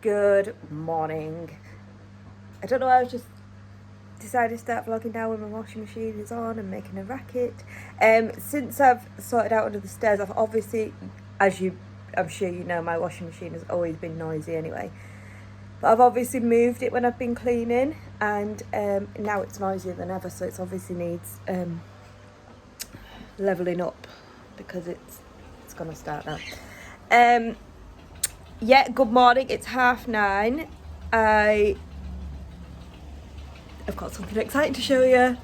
Good morning. I don't know, I was just decided to start vlogging now when my washing machine is on and making a racket. Since I've sorted out under the stairs, I've obviously, I'm sure you know, my washing machine has always been noisy anyway. But I've obviously moved it when I've been cleaning, and now it's noisier than ever, so it obviously needs levelling up because it's gonna start now. Yeah, good morning. It's 9:30. I've got something exciting to show you.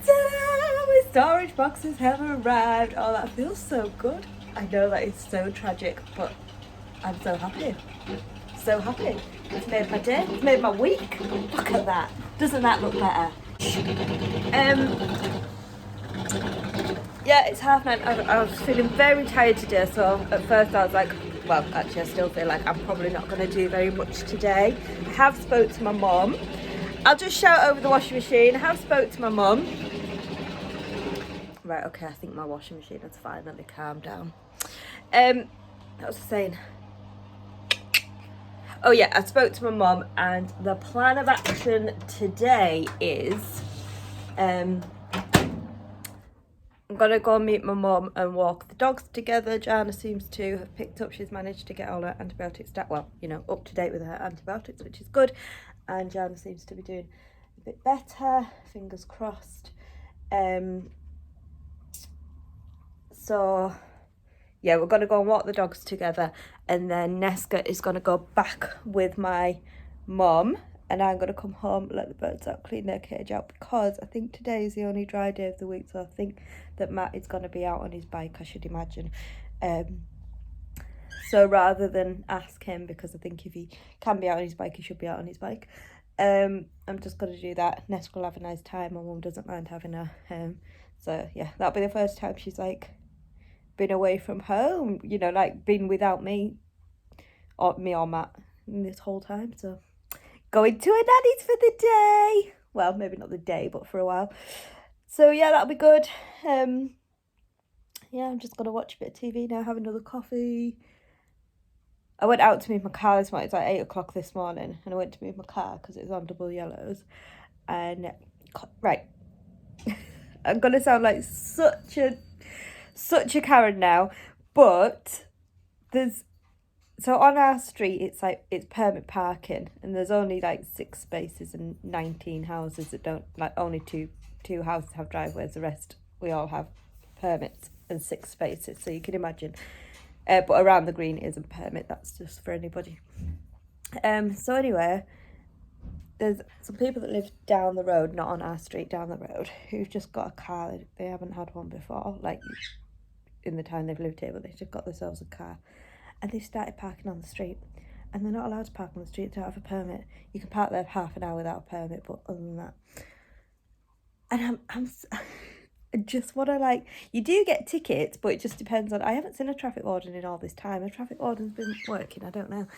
Ta-da! My storage boxes have arrived. Oh, that feels so good. I know that is so tragic, but I'm so happy. So happy. It's made my day. It's made my week. Look at that. Doesn't that look better? Yeah, it's 9:30. I was feeling very tired today, so at first I was like, well, actually I still feel like I'm probably not going to do very much today. I have spoke to my mum. I'll just shout over the washing machine. I have spoke to my mum. Right, okay, I think my washing machine has finally calmed down. What was I saying? Oh yeah, I spoke to my mum, and the plan of action today is I'm gonna go meet my mum and walk the dogs together. Jana seems to have picked up, she's managed to get all her antibiotics, up to date with her antibiotics, which is good. And Jana seems to be doing a bit better, fingers crossed. So yeah, we're gonna go and walk the dogs together, and then Neska is gonna go back with my mum, and I'm gonna come home, let the birds out, clean their cage out, because I think today is the only dry day of the week, so I think that Matt is gonna be out on his bike, I should imagine. So rather than ask him, because I think if he can be out on his bike, he should be out on his bike. I'm just gonna do that. Neska will have a nice time. My mum doesn't mind having her. So yeah, that'll be the first time she's like been away from home, like been without me or Matt this whole time. So going to a nanny's for the day. Well, maybe not the day, but for a while. So yeah, that'll be good. Yeah, I'm just gonna watch a bit of TV now, have another coffee. I went out to move my car this morning. It's like 8 o'clock this morning, and I went to move my car because it was on double yellows. And right, I'm gonna sound like such a Karen now, but so on our street it's permit parking, and there's only like 6 spaces and 19 houses that don't, like only two houses have driveways, the rest we all have permits and 6 spaces, so you can imagine. But around the green it isn't permit, that's just for anybody. So anyway, there's some people that live down the road, not on our street, down the road, who've just got a car. They haven't had one before, like in the time they've lived here, but they've just got themselves a car, and they've started parking on the street, and they're not allowed to park on the street without a permit. You can park there half an hour without a permit, but other than that, and I just want to, you do get tickets, but it just depends on, I haven't seen a traffic warden in all this time. A traffic warden's been working, I don't know.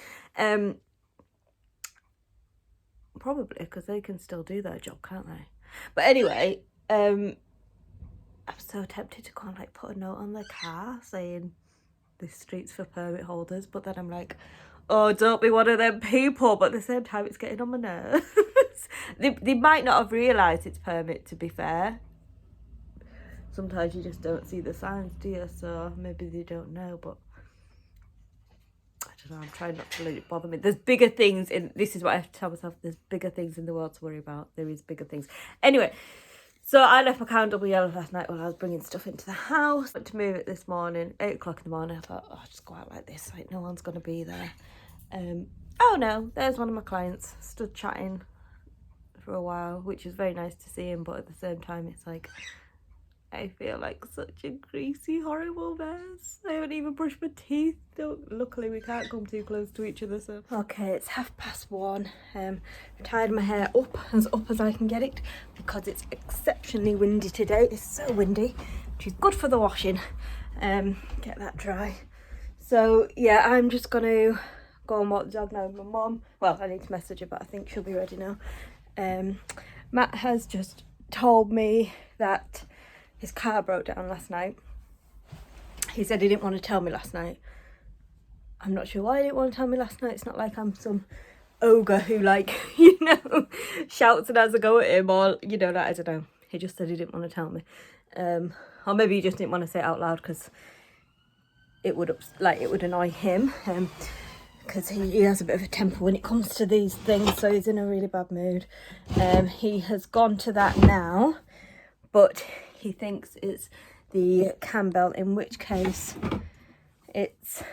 Probably because they can still do their job, can't they? But anyway, I'm so tempted to go and put a note on their car saying this street's for permit holders, but then I'm like, oh, don't be one of them people. But at the same time, it's getting on my nerves. They might not have realised it's permit, to be fair. Sometimes you just don't see the signs, do you? So maybe they don't know, but I don't know, I'm trying not to let it bother me. There's bigger things this is what I have to tell myself, there's bigger things in the world to worry about. There is bigger things. Anyway, so I left my car on double yellow last night while I was bringing stuff into the house. Went to move it this morning, 8 o'clock in the morning. I thought, I'll just go out like this, like no one's going to be there. Oh no, there's one of my clients, stood chatting for a while, which was very nice to see him, but at the same time it's like, I feel like such a greasy, horrible mess. I haven't even brushed my teeth. Luckily, we can't come too close to each other, so. Okay, it's 1:30. I've tied my hair up as I can get it, because it's exceptionally windy today. It's so windy, which is good for the washing. Get that dry. So, yeah, I'm just going to go and walk the dog now with my mum. Well, I need to message her, but I think she'll be ready now. Matt has just told me that his car broke down last night. He said he didn't want to tell me last night. I'm not sure why he didn't want to tell me last night. It's not like I'm some ogre who, like, you know, shouts and has a go at him, or, you know, that, I don't know. He just said he didn't want to tell me. Or maybe he just didn't want to say it out loud because it would annoy him. Because he has a bit of a temper when it comes to these things, so he's in a really bad mood. He has gone to that now, but he thinks it's the cam belt, in which case it's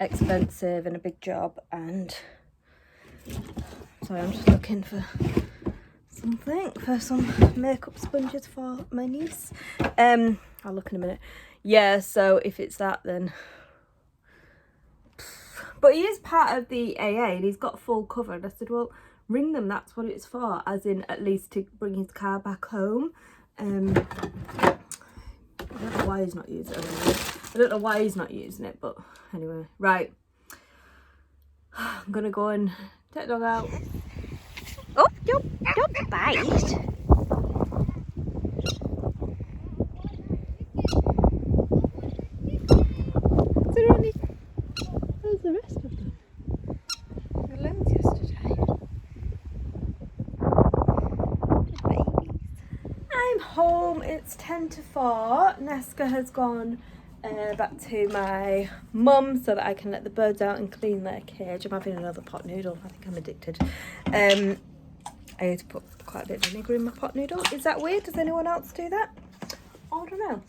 expensive and a big job. And sorry, I'm just looking for some makeup sponges for my niece. I'll look in a minute. Yeah, so if it's that, then... But he is part of the AA and he's got full cover. And I said, well, ring them, that's what it's for. As in, at least to bring his car back home. I don't know why he's not using it. But anyway, right. I'm going to go and take the dog out. Oh, don't bite. Where's the rest of them? The loads yesterday. Babies. I'm home. It's 10 to 4. Nesca has gone back to my mum so that I can let the birds out and clean their cage. I'm having another pot noodle. I think I'm addicted. I need to put quite a bit of vinegar in my pot noodle. Is that weird? Does anyone else do that? I don't know.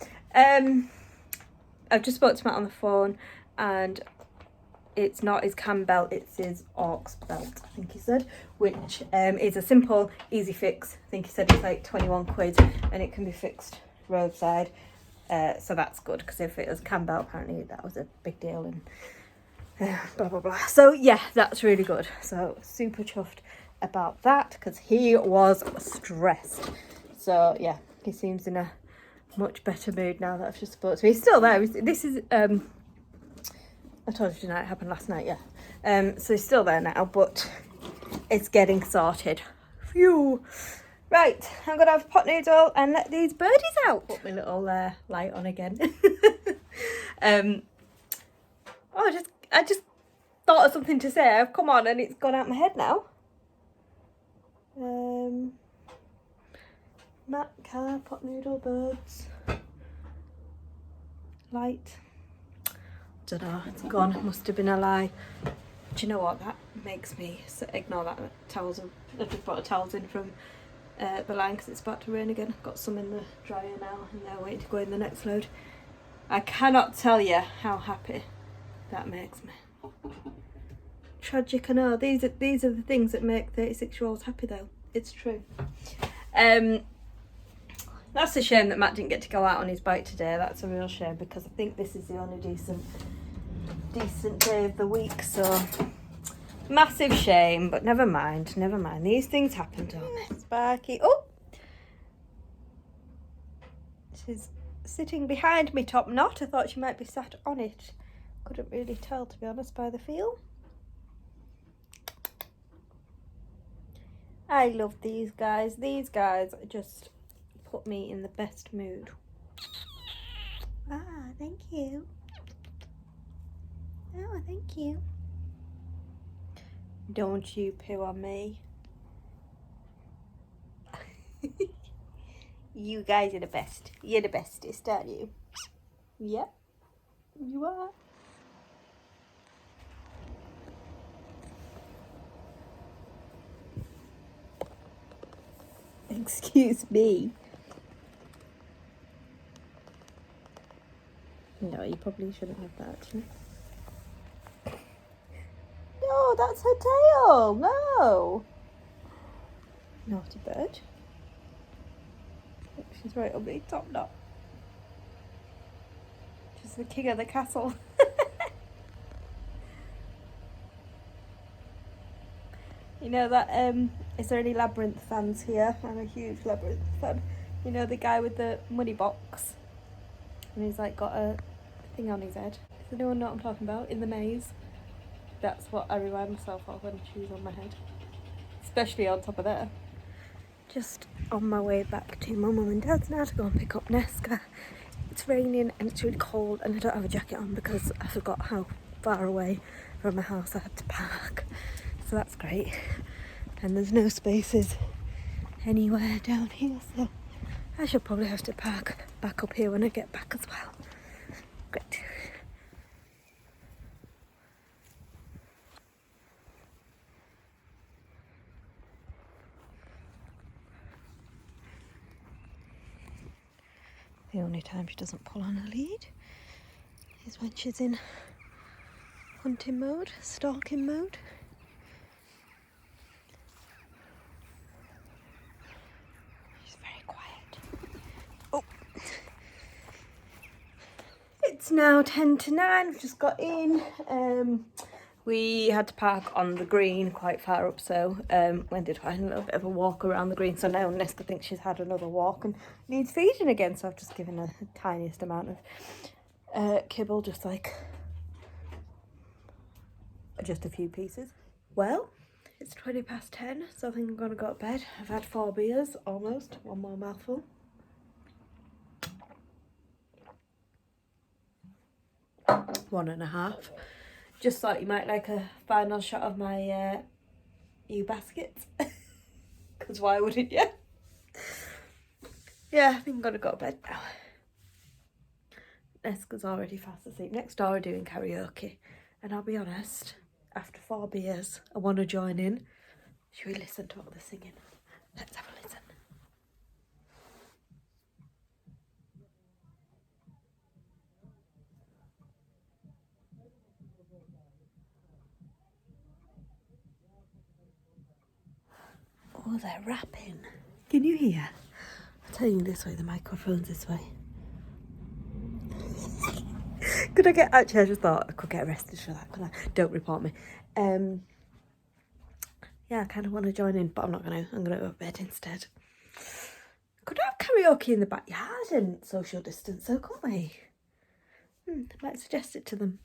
I've just spoke to Matt on the phone, and it's not his cam belt, it's his aux belt, I think he said, which is a simple, easy fix. I think he said it's like 21 quid and it can be fixed roadside. So that's good, because if it was cam belt, apparently that was a big deal, and blah blah blah. So yeah, that's really good. So super chuffed about that, because he was stressed. So yeah, he seems in a much better mood now that I've just spoke to him. He's still there. This is I told you tonight, it happened last night, yeah. So he's still there now, but it's getting sorted. Phew. Right, I'm gonna have a pot noodle and let these birdies out. Put my little light on again. I just thought of something to say. I've come on and it's gone out my head now. Matt, car, pot noodle, birds, light. Don't know, it's gone. It must have been a lie. Do you know what? That makes me ignore that towels. I've just brought the towels in from the line because it's about to rain again. I've got some in the dryer now and they're waiting to go in the next load. I cannot tell you how happy that makes me. Tragic, I know. These are the things that make 36-year-olds happy, though. It's true. That's a shame that Matt didn't get to go out on his bike today. That's a real shame, because I think this is the only decent day of the week. So massive shame, but never mind. These things happen, don't they? Sparky. Oh, she's sitting behind me, top knot. I thought she might be sat on it. Couldn't really tell, to be honest, by the feel. I love these guys. These guys just put me in the best mood. Ah, thank you. Oh, thank you. Don't you poo on me. You guys are the best. You're the bestest, aren't you? Yep, you are. Excuse me. No, you probably shouldn't have that, actually. No, that's her tail. No. Naughty bird. She's right up the top knot. She's the king of the castle. You know that, is there any Labyrinth fans here? I'm a huge Labyrinth fan. You know the guy with the money box? And he's like got a thing on his head. Does anyone know what I'm talking about? In the maze? That's what I remind myself of when she's on my head. Especially on top of there. Just on my way back to my mum and dad's now to go and pick up Nesca. It's it's raining and it's really cold and I don't have a jacket on because I forgot how far away from my house I had to park. So that's great. And there's no spaces anywhere down here, so I should probably have to park back up here when I get back as well. Great. The only time she doesn't pull on her lead is when she's in hunting mode, stalking mode. She's very quiet. Oh! It's now 10 to 9, we've just got in. We had to park on the green quite far up, so went a little bit of a walk around the green. So now Nesta thinks she's had another walk and needs feeding again, so I've just given her the tiniest amount of kibble, just a few pieces. Well, it's 20 past 10, so I think I'm gonna go to bed. I've had 4 beers, almost, one more mouthful. One and a half. Just thought you might like a final shot of my new baskets. Because why wouldn't you? Yeah, I think I'm gonna go to bed now. Neska's already fast asleep. Next door are doing karaoke. And I'll be honest, after 4 beers, I want to join in. Should we listen to what they're singing? Let's have a listen. Oh, they're rapping. Can you hear? I'll tell you this way, the microphone's this way. Could I get, actually I just thought I could get arrested for that, could I? Don't report me. Yeah, I kind of want to join in, but I'm not going to. I'm going to go to bed instead. Could I have karaoke in the backyard and social distance, so couldn't we? I might suggest it to them.